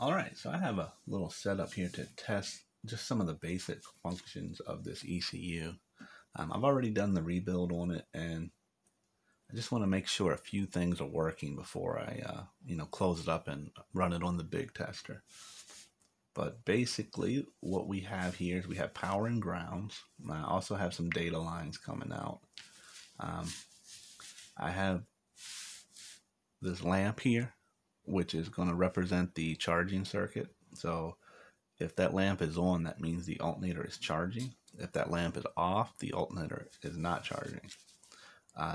Alright, so I have a little setup here to test just some of the basic functions of this ECU. I've already done the rebuild on it, and I just want to make sure a few things are working before I close it up and run it on the big tester. But basically what we have here is we have power and grounds. I also have some data lines coming out. I have this lamp here, which is going to represent the charging circuit. So if that lamp is on, that means the alternator is charging. If that lamp is off, the alternator is not charging.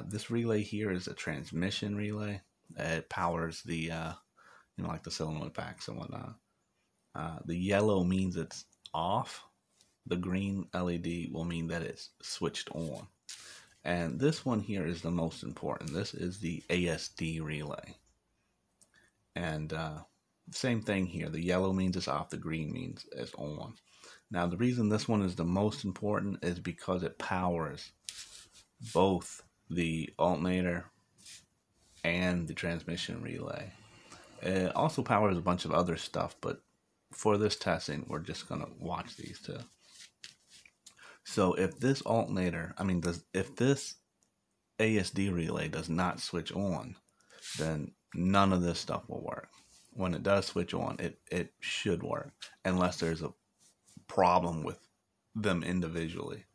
This relay here is a transmission relay. It powers the, like the solenoid packs and whatnot. The yellow means it's off. The green LED will mean that it's switched on. And this one here is the most important. This is the ASD relay. And same thing here. The yellow means it's off. The green means it's on. Now, the reason this one is the most important is because it powers both the alternator and the transmission relay. It also powers a bunch of other stuff, but for this testing, we're just going to watch these two. So if this alternator, if this ASD relay does not switch on, then none of this stuff will work. When it does switch on, it should work, unless there's a problem with them individually.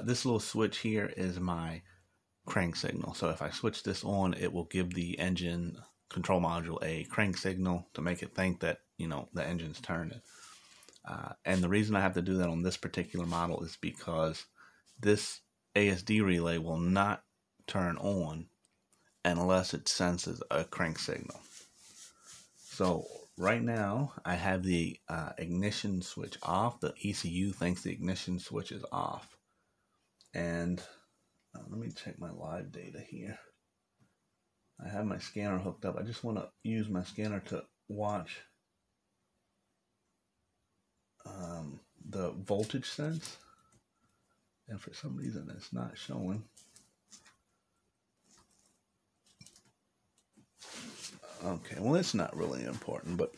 This little switch here is my crank signal. So if I switch this on, it will give the engine control module a crank signal to make it think that, the engine's turning. And the reason I have to do that on this particular model is because this ASD relay will not turn on unless it senses a crank signal. So right now I have the ignition switch off. The ECU thinks the ignition switch is off. And let me check my live data here. I have my scanner hooked up. I just want to use my scanner to watch the voltage sense. And for some reason it's not showing. Okay, well, it's not really important, but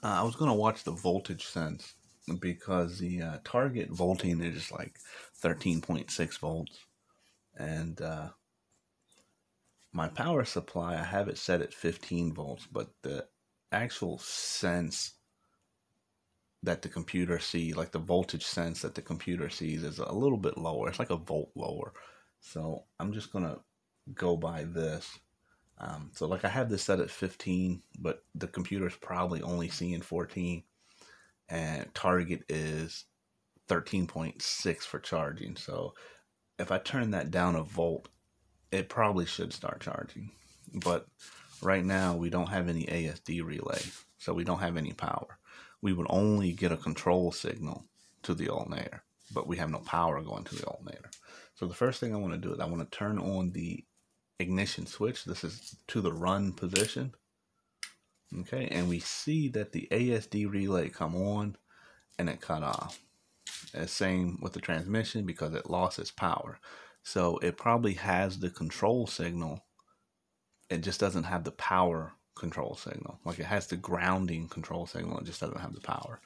I was going to watch the voltage sense because the target voltage is like 13.6 volts. And my power supply, I have it set at 15 volts, but the actual sense that the computer sees, like the voltage sense that the computer sees, is a little bit lower. It's like a volt lower. So I'm just going to go by this. So like I have this set at 15, but the computer's probably only seeing 14, and target is 13.6 for charging. So if I turn that down a volt, it probably should start charging. But right now we don't have any ASD relay, so we don't have any power. We would only get a control signal to the alternator, but we have no power going to the alternator. So the first thing I want to do is I want to turn on the ignition switch. This is to the run position. Okay, and we see that the ASD relay come on and it cut off. And same with the transmission because it lost its power. So it probably has the control signal. It just doesn't have the power control signal. Like it has the grounding control signal, it just doesn't have the power.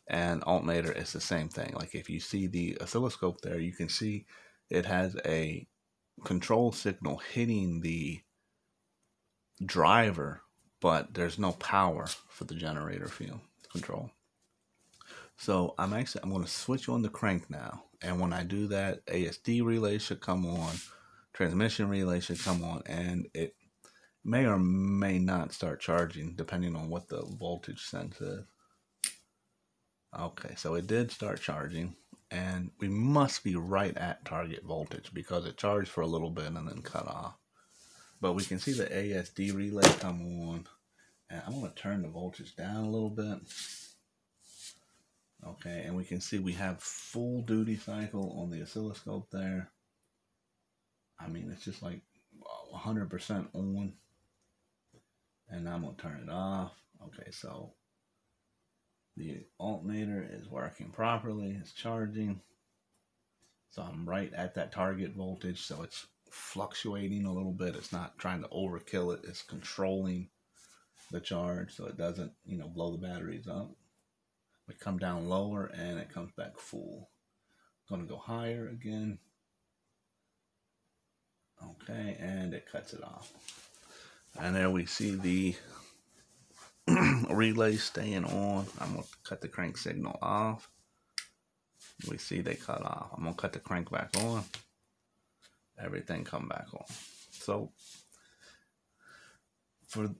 And alternator is the same thing. Like if you see the oscilloscope there, you can see it has a control signal hitting the driver, but there's no power for the generator field control. So I'm going to switch on the crank now, and when I do that, ASD relay should come on, transmission relay should come on, and it may or may not start charging depending on what the voltage sense is. Okay, so it did start charging, and we must be right at target voltage because it charged for a little bit and then cut off. But we can see the ASD relay come on, and I'm going to turn the voltage down a little bit. Okay, and we can see we have full duty cycle on the oscilloscope there. It's just like 100% on. And now I'm going to turn it off. Okay, so the alternator is working properly. It's charging. So I'm right at that target voltage. So it's fluctuating a little bit. It's not trying to overkill it. It's controlling the charge so it doesn't, blow the batteries up. We come down lower and it comes back full. Going to go higher again. Okay, and it cuts it off. And there we see the relay staying on. I'm going to cut the crank signal off. We see they cut off. I'm going to cut the crank back on. Everything come back on. So for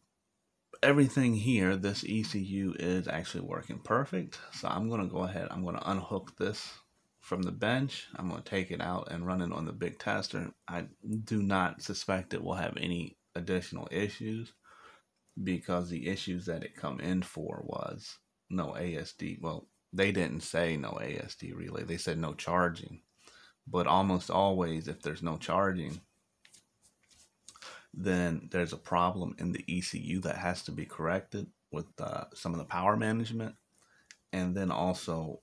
everything here, this ECU is actually working perfect. So I'm going to go ahead. I'm going to unhook this from the bench. I'm going to take it out and run it on the big tester. I do not suspect it will have any additional issues, because the issues that it come in for was no ASD. Well, they didn't say no ASD relay. They said no charging. But almost always, if there's no charging, then there's a problem in the ECU that has to be corrected with some of the power management. And then also,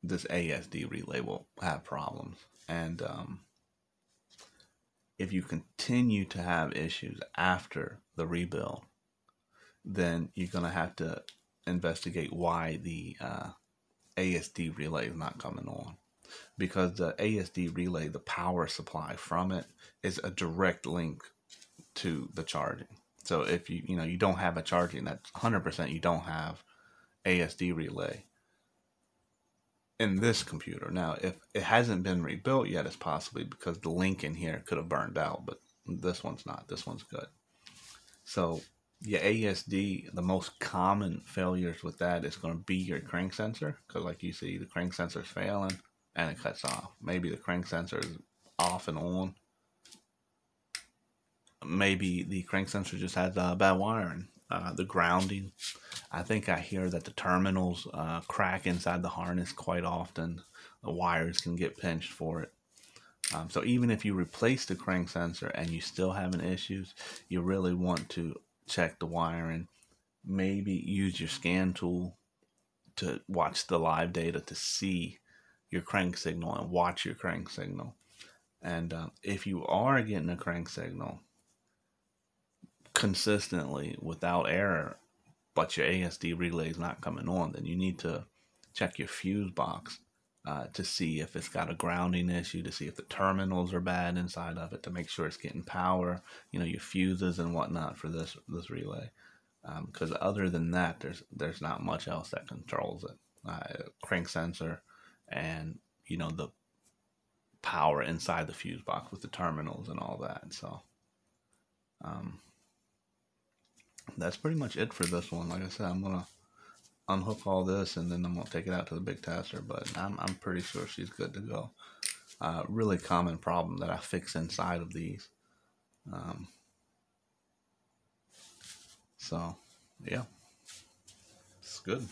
this ASD relay will have problems. And if you continue to have issues after the rebuild, then you're going to have to investigate why the ASD relay is not coming on. Because the ASD relay, the power supply from it is a direct link to the charging. So if you don't have a charging, that's 100% you don't have ASD relay in this computer. Now, if it hasn't been rebuilt yet, it's possibly because the link in here could have burned out, but this one's not. This one's good. So your ASD, the most common failures with that is going to be your crank sensor, because like you see, the crank sensor is failing and it cuts off. Maybe the crank sensor is off and on. Maybe the crank sensor just has bad wiring. The grounding. I think I hear that the terminals crack inside the harness quite often. The wires can get pinched for it. So even if you replace the crank sensor and you still having issues, you really want to check the wiring. Maybe use your scan tool to watch the live data to see your crank signal and watch your crank signal. And if you are getting a crank signal consistently without error, but your ASD relay is not coming on, then you need to check your fuse box to see if it's got a grounding issue, to see if the terminals are bad inside of it, to make sure it's getting power, your fuses and whatnot for this relay. Because other than that, there's not much else that controls it. Crank sensor and the power inside the fuse box with the terminals and all that. So that's pretty much it for this one. Like I said, I'm gonna unhook all this and then I'm gonna take it out to the big tester, but I'm pretty sure she's good to go. Really common problem that I fix inside of these. So yeah, it's good.